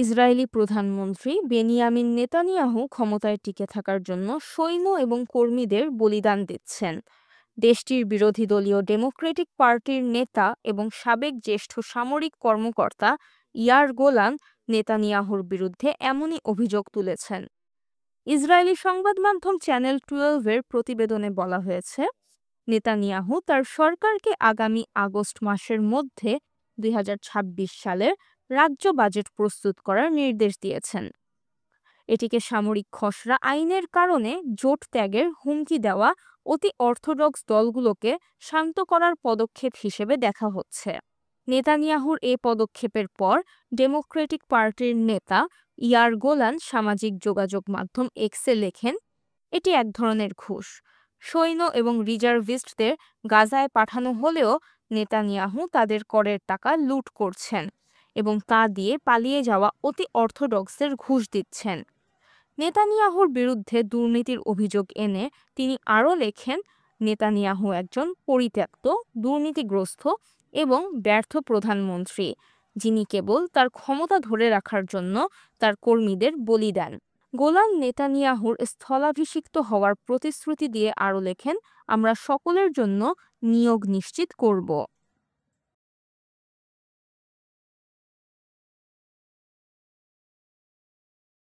Israeli প্রধানমন্ত্রী Benjamin Netanyahu ক্ষমতায় টিকে থাকার জন্য সৈন্য এবং কর্মীদের বলিদান দিচ্ছেন। দেশটির বিরোধী দলীয় ডেমোক্রেটিক পার্টির নেতা এবং সাবেক জ্যেষ্ঠ সামরিক কর্মকর্তা ইয়ার গোলান নেতানিয়াহুর বিরুদ্ধে এমনই অভিযোগ তুলেছেন। ইসরায়েলি সংবাদ মাধ্যম চ্যানেল 12-এর প্রতিবেদনে বলা হয়েছে, নেতানিয়াহু তার সরকারকে আগামী আগস্ট মাসের মধ্যে ২০২৬ সালের রাজ্য বাজেট প্রস্তুত করার নির্দেশ দিয়েছেন। এটিকে সামরিক খসড়া আইনের কারণে জোট ত্যাগের হুমকি দেওয়া অতি অর্থোডক্স দলগুলোকে শান্ত করার পদক্ষেপ হিসেবে দেখা হচ্ছে। নেতানিয়াহুর এই পদক্ষেপের পর ডেমোক্রেটিক পার্টির নেতা ইয়ার গোলান সামাজিক যোগাযোগ মাধ্যম এক্সে লেখেন, এটি এক ধরনের ঘুষ। সৈন্য এবং রিজার্ভিস্টদের গাজায় পাঠানো হলেও নেতানিয়াহু তাদের করের টাকা লুট করছেন এবং তা দিয়ে পালিয়ে যাওয়া অতি অর্থোডক্সদের ঘুষ দিচ্ছেন। নেতানিয়াহুর বিরুদ্ধে দুর্নীতির অভিযোগ এনে তিনি আরও লেখেন, নেতানিয়াহু একজন পরিত্যক্ত, দুর্নীতিগ্রস্ত এবং ব্যর্থ প্রধানমন্ত্রী, যিনি কেবল তার ক্ষমতা ধরে রাখার জন্য তার কর্মীদের বলি দেন। গোলান নেতানিয়াহুর স্থলাভিষিক্ত হওয়ার প্রতিশ্রুতি দিয়ে আরও লেখেন, আমরা সকলের জন্য নিয়োগ নিশ্চিত করব।